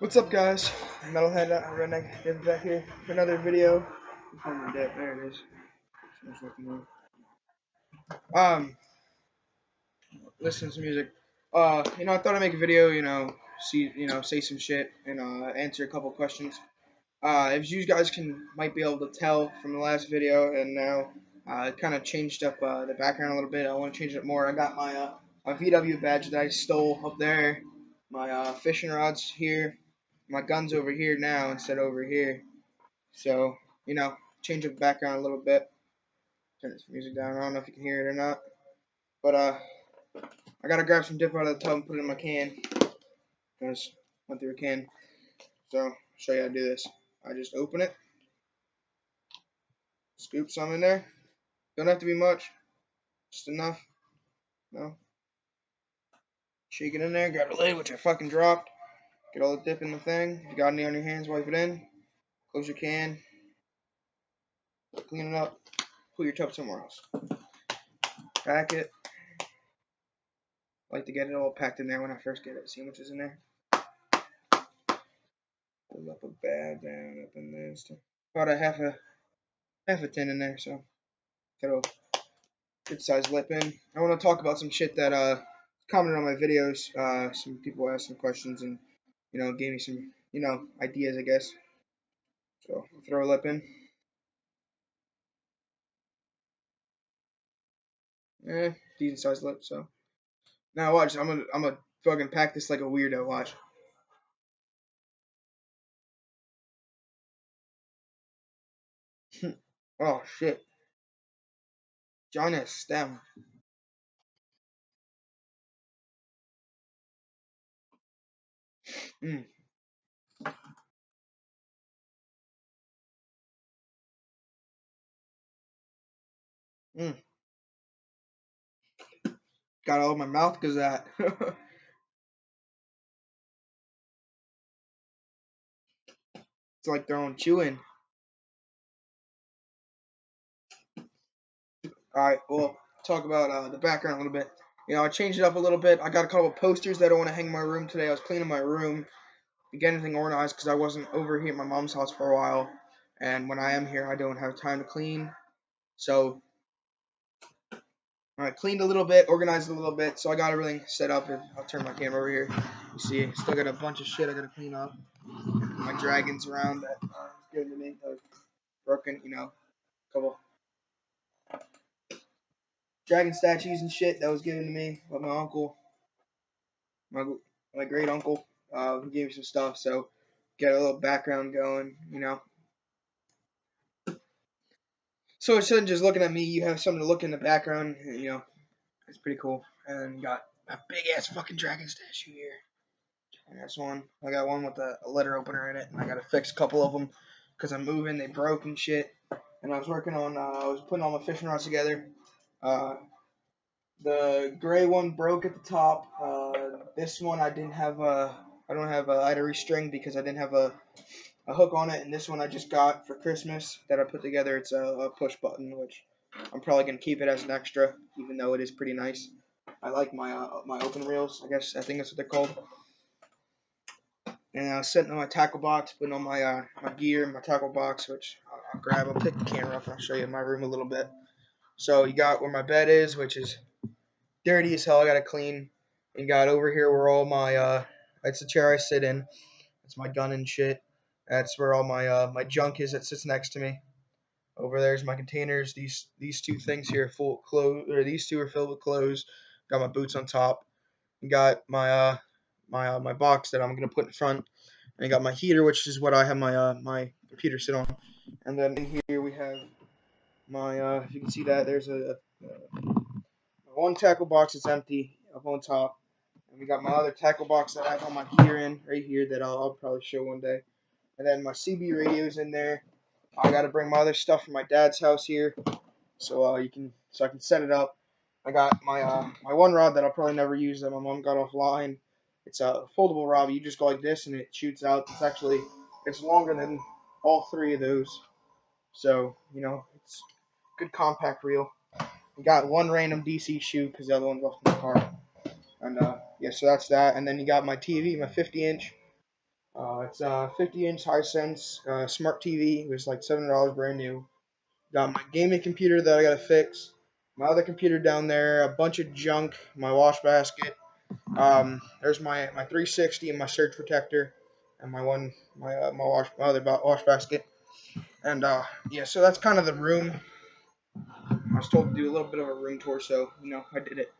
What's up, guys? Metalhead Redneck David back here for another video. There it is. Um, Listen to some music. I thought I'd make a video. Say some shit and answer a couple questions. As you guys might be able to tell from the last video, and now I kind of changed up the background a little bit. I want to change it more. I got my VW badge that I stole up there. My fishing rods here. My gun's over here now instead of over here. So, change up the background a little bit. Turn this music down. I don't know if you can hear it or not. But I gotta grab some dip out of the tub and put it in my can. Because went through a can. So, I'll show you how to do this. I just open it. Scoop some in there. Don't have to be much. Just enough. No. Shake it in there. Grab the lid, which I fucking dropped. Get all the dip in the thing. If you got any on your hands, wipe it in. Close your can. Clean it up. Put your tub somewhere else. Pack it. I like to get it all packed in there when I first get it. See how much is in there? Pull up a bad down up in there. About a half a tin in there, so got a good size lip in. I want to talk about some shit that commented on my videos. Some people asked some questions and gave me some ideas, I guess. So I'll throw a lip in. Decent size lip. So now watch. I'm gonna fucking pack this like a weirdo. Watch. Oh shit. John has stem. Mm. Mm. Got all my mouth because that. It's like throwing chewing. All right, well, talk about the background a little bit. I changed it up a little bit. I got a couple of posters that I want to hang in my room today. I was cleaning my room to get anything organized because I wasn't over here at my mom's house for a while. And when I am here, I don't have time to clean. So I cleaned a little bit, organized a little bit. So I got everything set up. And I'll turn my camera over here. You see, still got a bunch of shit I got to clean up. My dragons around that good to me. Broken, a couple dragon statues and shit that was given to me by my uncle. My great uncle, he gave me some stuff, so get a little background going. So instead of just looking at me, you have something to look in the background. It's pretty cool. And you got a big ass fucking dragon statue here. And that's one. I got one with a letter opener in it, and I got to fix a couple of them because I'm moving. They broke and shit. And I was working on, I was putting all my fishing rods together. The gray one broke at the top. This one I didn't have I don't have I had to restring because I didn't have a hook on it, and this one I just got for Christmas that I put together. It's a push button, which I'm probably gonna keep it as an extra, even though it is pretty nice. I like my open reels. I think that's what they're called. And I was sitting on my tackle box, putting on my gear in my tackle box, which I'll grab. I'll pick the camera up and I'll show you my room a little bit. So you got where my bed is, which is dirty as hell. I gotta clean. And got over here where all my that's the chair I sit in. That's my gun and shit. That's where all my junk is that sits next to me. Over there's my containers. These two things here are full of clothes, or these two are filled with clothes. Got my boots on top. And got my box that I'm gonna put in front. And I got my heater, which is what I have my computer sit on. And then in here we have my if you can see that there's a one tackle box that's empty up on top. And we got my other tackle box that I have all my gear in right here that I'll probably show one day. And then my CB radio's in there. I got to bring my other stuff from my dad's house here, so I can set it up. I got my one rod that I'll probably never use that my mom got offline. It's a foldable rod. You just go like this and it shoots out. It's longer than all three of those. So it's good compact reel. We got one random DC shoe because the other one's left in the car. And yeah, so that's that. And then you got my TV, my 50-inch. It's a 50-inch Hisense smart TV. It was like $7 brand new. Got my gaming computer that I gotta fix. My other computer down there, a bunch of junk, my wash basket. There's my 360 and my surge protector, and my other wash basket. And yeah, so that's kind of the room. I was told to do a little bit of a room tour, so I did it.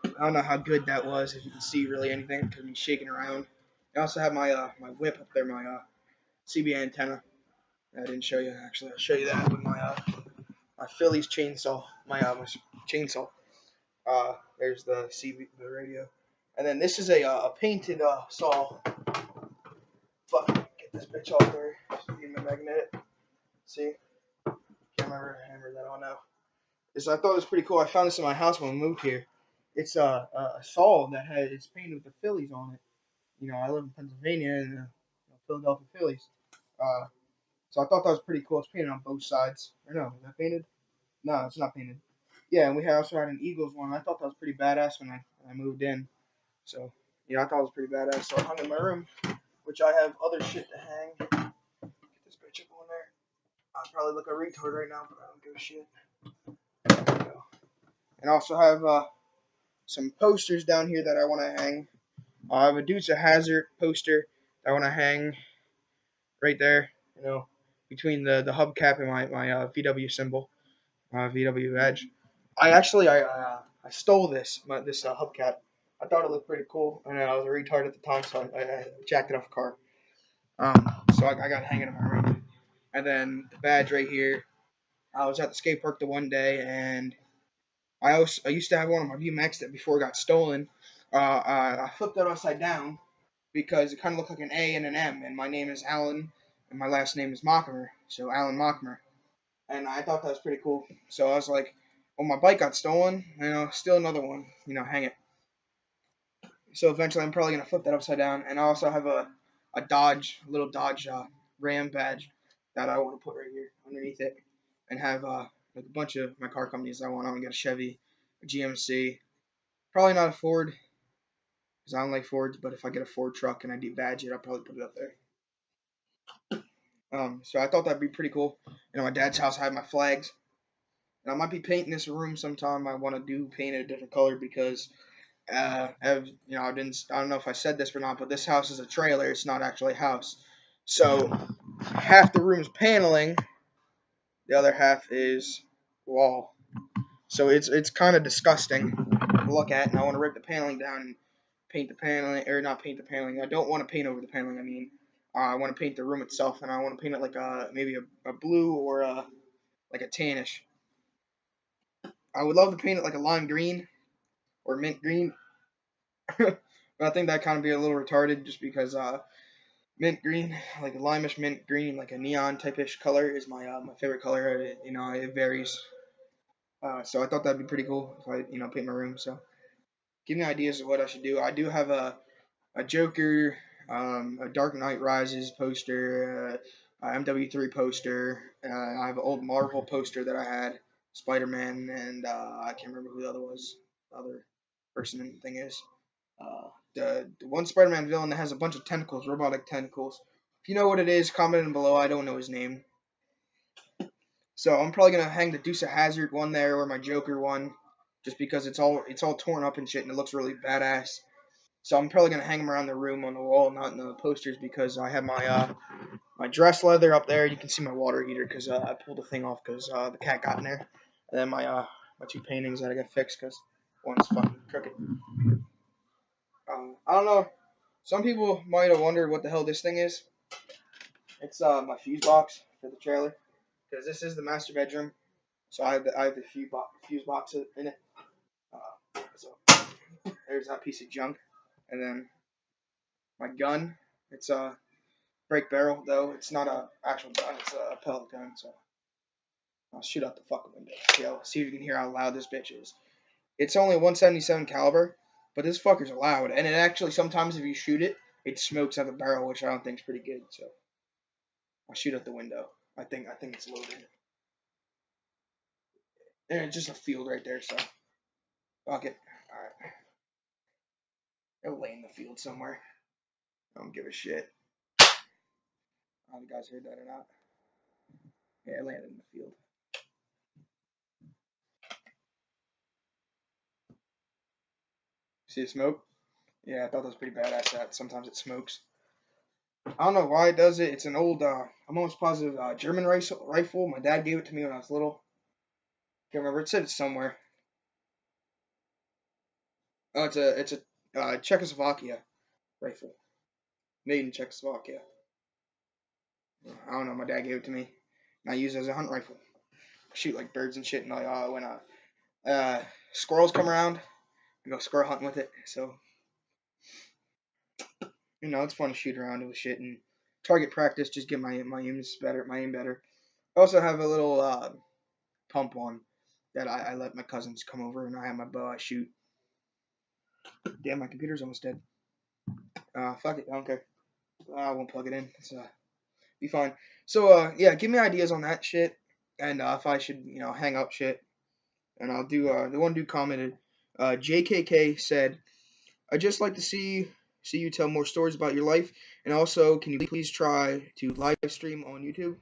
I don't know how good that was, if you can see really anything, because I'm shaking around. I also have my whip up there, my CB antenna. I didn't show you actually. I'll show you that with my Phillies chainsaw, my chainsaw. There's the CB, the radio, and then this is a painted saw. Fuck, get this bitch off there. Need my magnet. See, can't remember to hammer that on now. I thought it was pretty cool. I found this in my house when we moved here. It's a saw that it's painted with the Phillies on it. I live in Pennsylvania and Philadelphia Phillies. Uh, so I thought that was pretty cool. It's painted on both sides. Or no, is that painted? No, it's not painted. Yeah, and we also had an Eagles one. I thought that was pretty badass when I moved in. So yeah, I thought it was pretty badass. So I hung in my room, which I have other shit to hang. Get this bitch up on there. I probably look a retard right now, but I don't give a shit. There we go. And I also have some posters down here that I want to hang. I have a Dukes of Hazzard poster that I want to hang right there, between the hubcap and my VW symbol, VW badge. I stole this hubcap. I thought it looked pretty cool, and I was a retard at the time, so I jacked it off a car. So I got it hanging in my room. And then the badge right here. I was at the skate park the one day, and I used to have one on my BMX that before it got stolen. I flipped it upside down because it kind of looked like an A and an M, and my name is Alan, and my last name is Mockmer, so Alan Mockmer. And I thought that was pretty cool. So I was like, well, my bike got stolen, steal another one, hang it. So eventually I'm probably gonna flip that upside down, and I also have a little Dodge Ram badge that I want to put right here underneath it, and have like a bunch of my car companies I want. I want to get a Chevy, a GMC, probably not a Ford because I don't like Fords, but if I get a Ford truck and I debadge it, I'll probably put it up there. So I thought that'd be pretty cool. My dad's house I have my flags, and I might be painting this room sometime. I want to do paint it a different color because I don't know if I said this or not, but this house is a trailer. It's not actually a house. So half the room's paneling, the other half is wall. So it's kind of disgusting to look at, and I want to rip the paneling down and paint the paneling, or not paint the paneling. I don't want to paint over the paneling. I mean, I want to paint the room itself, and I want to paint it like maybe a blue or like a tannish. I would love to paint it like a lime green or mint green, but I think that kind of be a little retarded just because mint green, like a limeish mint green, like a neon type-ish color is my favorite color. It varies. So I thought that'd be pretty cool if I paint my room. So give me ideas of what I should do. I do have a Joker, a Dark Knight Rises poster, MW3 poster. I have an old Marvel poster that I had, Spider-Man, and I can't remember who the other was. The other person thing is. The one Spider-Man villain that has a bunch of tentacles, robotic tentacles. If you know what it is, comment in below. I don't know his name. So I'm probably gonna hang the Deuce of Hazard one there or my Joker one, just because it's all torn up and shit and it looks really badass. So I'm probably gonna hang them around the room on the wall, not in the posters, because I have my dress leather up there. You can see my water heater because I pulled the thing off because the cat got in there. And then my two paintings that I got fixed because one's fucking crooked. I don't know. Some people might have wondered what the hell this thing is. It's my fuse box for the trailer because this is the master bedroom. So I have the fuse box in it. So there's that piece of junk, and then my gun. It's a break barrel though. It's not a actual gun. It's a pellet gun. So I'll shoot out the fucking window. See if you can hear how loud this bitch is. It's only 177 caliber, but this fucker's loud, and it actually sometimes if you shoot it, it smokes out the barrel, which I don't think is pretty good. So I'll shoot out the window. I think it's loaded. And it's just a field right there, so fuck it. Alright. It'll lay in the field somewhere. I don't give a shit. The guys heard that or not. Yeah, I landed in the field. See the smoke? Yeah, I thought that was pretty badass. That sometimes it smokes. I don't know why it does it. It's an old, I'm almost positive, German rifle. My dad gave it to me when I was little. Can't remember. It said it's somewhere. Oh, it's a Czechoslovakia rifle, made in Czechoslovakia. I don't know. My dad gave it to me. And I use it as a hunt rifle. Shoot like birds and shit. And when squirrels come around, I go squirrel hunting with it. So it's fun to shoot around with shit and target practice. Just get my aims better, my aim better. I also have a little pump on that I let my cousins come over and I have my bow. I shoot. Damn, my computer's almost dead. Fuck it. I don't care. I won't plug it in. It's be fine. So yeah, give me ideas on that shit and if I should hang up shit. And I'll do. The one dude commented. JKK said, "I just like to see you tell more stories about your life, and also, can you please try to live stream on YouTube?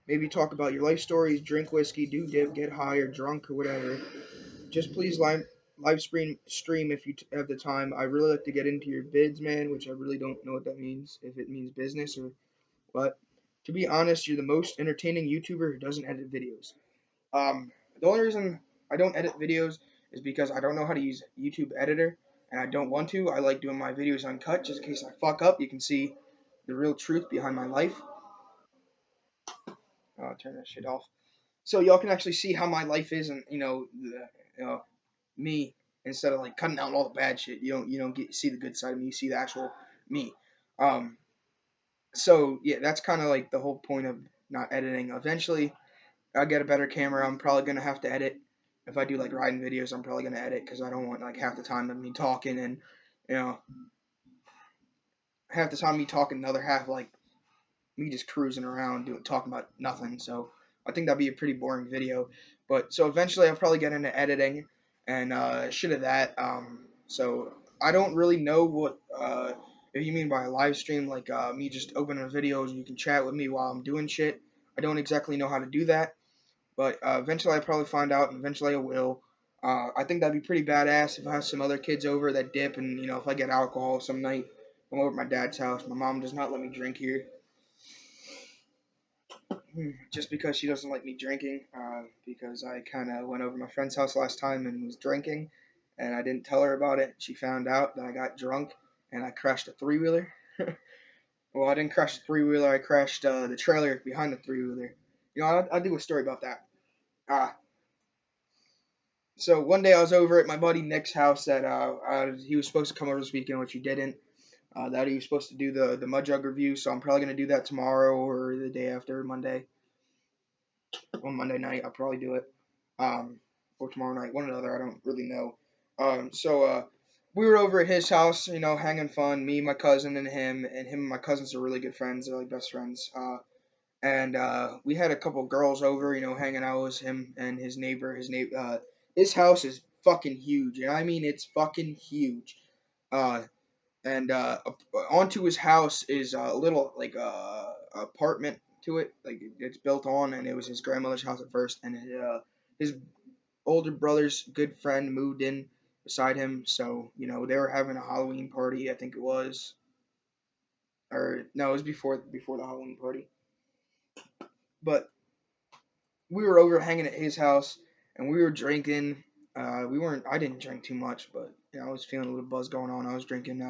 Maybe talk about your life stories, drink whiskey, do dip, get high or drunk or whatever. Just please live stream if you have the time. I really like to get into your bids, man, which I really don't know what that means. If it means business or what. To be honest, you're the most entertaining YouTuber who doesn't edit videos. The only reason I don't edit videos is because I don't know how to use YouTube editor, and I don't want to. I like doing my videos uncut just in case I fuck up. You can see the real truth behind my life. Turn that shit off. So y'all can actually see how my life is, and me instead of like cutting out all the bad shit. You don't see the good side of me. You see the actual me. Um, so yeah, that's kind of like the whole point of not editing. Eventually, I'll get a better camera. I'm probably gonna have to edit. If I do like riding videos, I'm probably gonna edit because I don't want like half the time of me talking and you know half the time me talking, another half like me just cruising around doing talking about nothing. So I think that'd be a pretty boring video. But so eventually I'll probably get into editing and shit of that. So I don't really know what if you mean by a live stream, like me just opening a video and you can chat with me while I'm doing shit. I don't exactly know how to do that. But eventually I'll probably find out, and eventually I will. I think that'd be pretty badass if I have some other kids over that dip, and if I get alcohol some night, I'm over at my dad's house. My mom does not let me drink here, just because she doesn't like me drinking. Because I kind of went over to my friend's house last time and was drinking, and I didn't tell her about it. She found out that I got drunk and I crashed a three wheeler. Well, I didn't crash the three wheeler. I crashed the trailer behind the three wheeler. I'll do a story about that. Uh, So one day I was over at my buddy Nick's house that he was supposed to come over this weekend, which he didn't. That he was supposed to do the mud jug review, so I'm probably gonna do that tomorrow or the day after Monday. On Monday night, I'll probably do it. Or tomorrow night, one or the other. I don't really know. So we were over at his house, hanging fun. Me, my cousin, and him and my cousins are really good friends. They're like best friends. And we had a couple girls over, hanging out with him and his neighbor. His house is fucking huge, and I mean it's fucking huge. Uh, and onto his house is a little like apartment to it, like it's built on, and it was his grandmother's house at first, and his older brother's good friend moved in beside him, so they were having a Halloween party, I think it was, or no, it was before the Halloween party, but we were over hanging at his house and we were drinking. We weren't. I didn't drink too much, but I was feeling a little buzz going on. I was drinking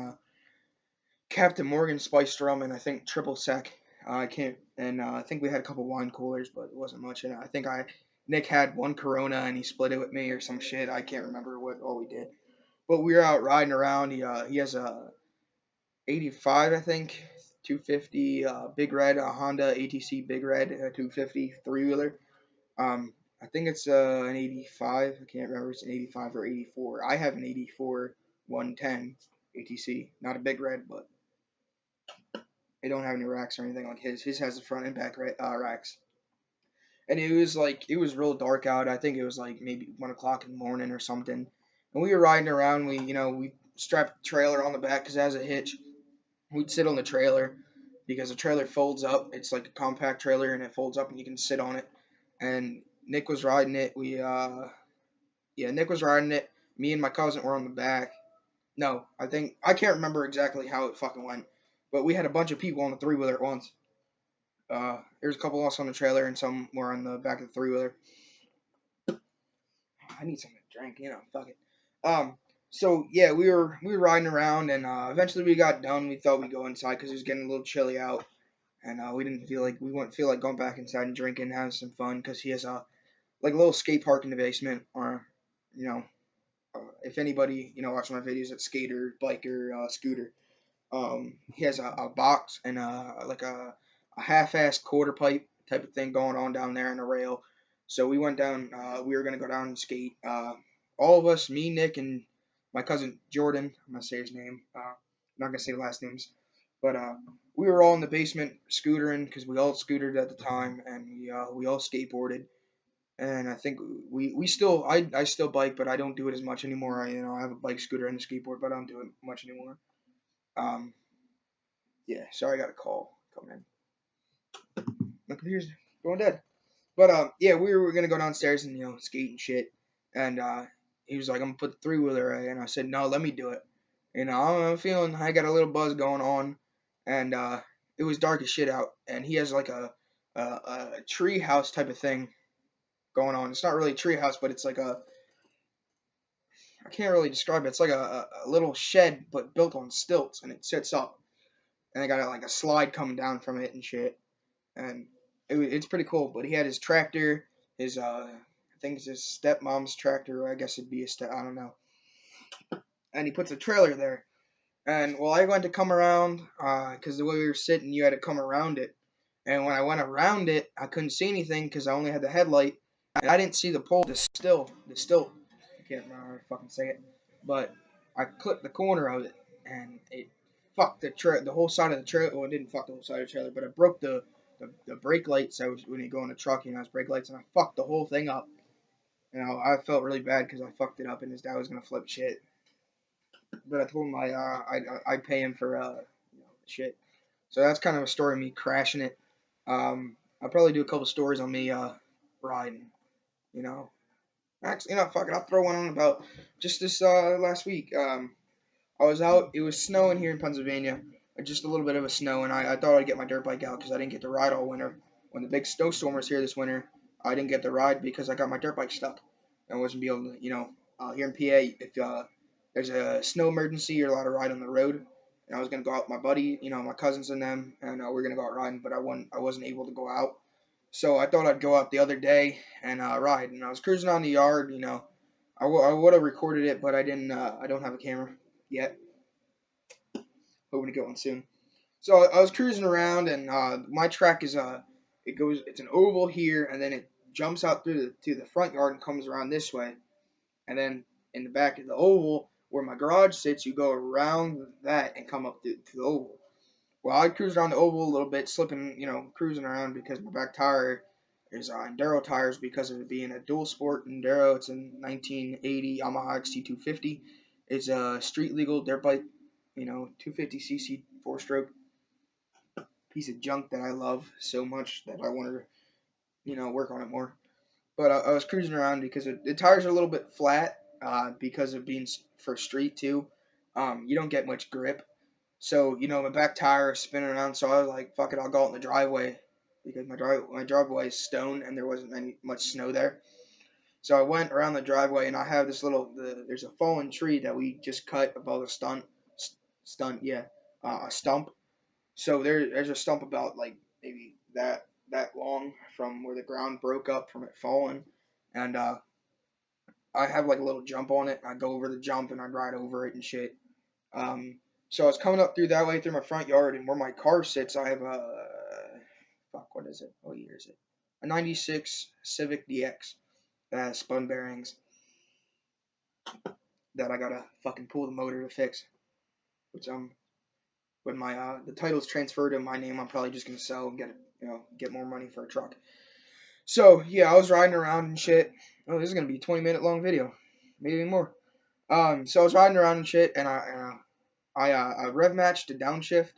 Captain Morgan spiced rum and I think triple sec. I can't. And I think we had a couple wine coolers, but it wasn't much. And I think Nick had one Corona and he split it with me or some shit. I can't remember what all we did. But we were out riding around. He has a 85, I think, 250 Big Red, a Honda ATC Big Red 250 three wheeler. I think it's an 85. I can't remember if it's an 85 or 84. I have an 84 110 ATC. Not a big red, but it don't have any racks or anything like his. His has the front and back racks. And it was real dark out. I think it was like maybe 1 o'clock in the morning or something. And we were riding around. We strapped the trailer on the back because it has a hitch. we'd sit on the trailer because the trailer folds up. It's like a compact trailer and it folds up and you can sit on it. And Nick was riding it. Yeah, Nick was riding it. Me and my cousin were on the back. No, I can't remember exactly how it fucking went, but we had a bunch of people on the three wheeler at once. There's a couple of us on the trailer and some were on the back of the three wheeler. I need something to drink, fuck it. Um, so yeah, we were riding around and eventually we got done. We thought we'd go inside because it was getting a little chilly out, and we wouldn't feel like going back inside and drinking, and having some fun because he has a like a little skate park in the basement, or you know, if anybody watching my videos at skater, biker, scooter. He has a box and like a half-assed quarter pipe type of thing going on down there in a rail. So we went down. We were gonna go down and skate. All of us, me, Nick, and my cousin Jordan. I'm gonna say his name. I'm not gonna say the last names, but we were all in the basement scootering because we all scootered at the time, and we all skateboarded. And I think we still I still bike, but I don't do it as much anymore. I have a bike, scooter, and a skateboard, but I don't do it much anymore. Um, yeah, sorry, I got a call coming in. My computer's going dead. But yeah, we were gonna go downstairs and skate and shit. And he was like, "I'm gonna put the three wheeler," and I said, "No, let me do it." I'm feeling I got a little buzz going on, and it was dark as shit out. And he has like a tree house type of thing going on. It's not really a tree house, but it's like a I can't really describe it. It's like a little shed, but built on stilts, and it sits up, and I got like a slide coming down from it and shit. And it's pretty cool. But he had his tractor, his I think it's his stepmom's tractor. Or I guess it'd be a step. I don't know. And he puts a trailer there. And well, I went to come around because the way we were sitting, you had to come around it. And when I went around it, I couldn't see anything because I only had the headlight, and I didn't see the pole, the stilt. I can't remember how to fucking say it, but I clipped the corner of it, and it fucked the whole side of the trailer. Well, it didn't fuck the whole side of the trailer, but it broke the brake lights. When you go in a truck, it's brake lights, and I fucked the whole thing up. I felt really bad because I fucked it up, and his dad was gonna flip shit. But I told him I'd pay him for shit. So that's kind of a story of me crashing it. I'll probably do a couple stories on me riding. You know, actually, fuck it. I'll throw one on about just this last week. I was out. It was snowing here in Pennsylvania, just a little bit of a snow, and I thought I'd get my dirt bike out because I didn't get to ride all winter. When the big snowstorm was here this winter, I didn't get to ride because I got my dirt bike stuck. I wasn't be able to, here in PA, if there's a snow emergency, you're allowed to ride on the road. And I was gonna go out with my buddy, my cousins and them, and we're gonna go out riding, but I wasn't able to go out. So I thought I'd go out the other day and ride. And I was cruising on the yard, I would have recorded it, but I didn't. I don't have a camera yet. Hoping to get one soon. So I was cruising around, and my track is it's an oval here, and then it jumps out to the front yard and comes around this way, and then in the back of the oval where my garage sits, you go around that and come up to the oval. Well, I cruised around the oval a little bit, slipping, cruising around because my back tire is enduro tires because of it being a dual sport enduro. It's a 1980 Yamaha XT250. It's a street legal dirt bike, 250cc 4-stroke piece of junk that I love so much that I want to, work on it more. But I was cruising around because the tires are a little bit flat because of being for street too. You don't get much grip. So, my back tire is spinning around, so I was like, fuck it, I'll go out in the driveway because my driveway is stone and there wasn't much snow there. So I went around the driveway and I have this there's a fallen tree that we just cut above a a stump. So there's a stump about like maybe that long from where the ground broke up from it falling. And I have like a little jump on it. I go over the jump and I ride over it and shit. So I was coming up through that way through my front yard, and where my car sits, I have what is it? What year is it? A '96 Civic DX that has spun bearings that I gotta fucking pull the motor to fix. Which when my the title's transferred to my name, I'm probably just gonna sell and get more money for a truck. So yeah, I was riding around and shit. Oh, this is gonna be a 20-minute long video, maybe more. So I was riding around and shit, and I rev matched a downshift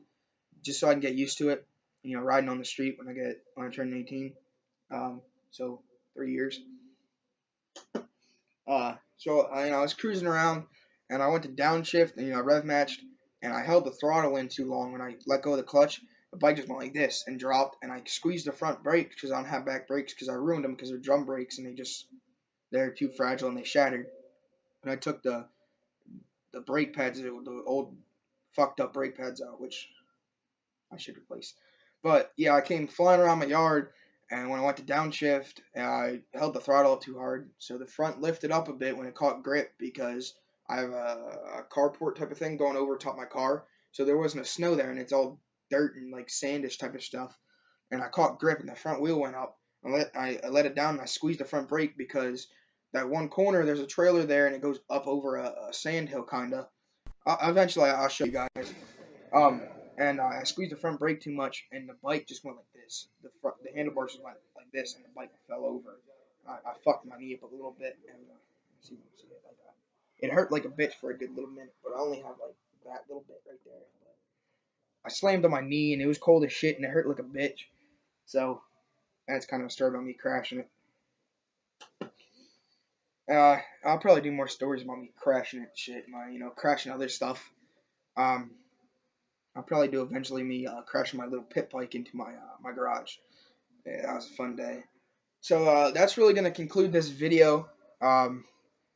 just so I can get used to it. You know, riding on the street when I turn 18. So 3 years. I was cruising around and I went to downshift and I rev matched and I held the throttle in too long. When I let go of the clutch, the bike just went like this and dropped, and I squeezed the front brakes because I don't have back brakes because I ruined them because they're drum brakes and they're too fragile and they shattered. And I took the brake pads, the old fucked up brake pads out, which I should replace. But yeah, I came flying around my yard, and when I went to downshift, I held the throttle up too hard, so the front lifted up a bit when it caught grip because I have a carport type of thing going over top my car, so there wasn't a snow there, and it's all dirt and like sandish type of stuff. And I caught grip, and the front wheel went up. I let it down, and I squeezed the front brake because that one corner there's a trailer there, and it goes up over a sand hill kinda. Eventually, I'll show you guys. Um, and I squeezed the front brake too much, and the bike just went like this. The handlebars just went like this, and the bike fell over. I fucked my knee up a little bit, and see it like that. It hurt like a bitch for a good little minute, but I only have like that little bit right there. But I slammed on my knee, and it was cold as shit, and it hurt like a bitch. So that's kind of a story about me crashing it. I'll probably do more stories about me crashing it, shit, crashing other stuff. Um, I'll probably do eventually me crashing my little pit bike into my garage. Yeah, that was a fun day. So that's really gonna conclude this video.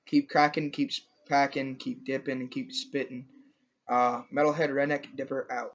Keep cracking, keep packing, keep dipping, and keep spitting. Metalhead Redneck Dipper out.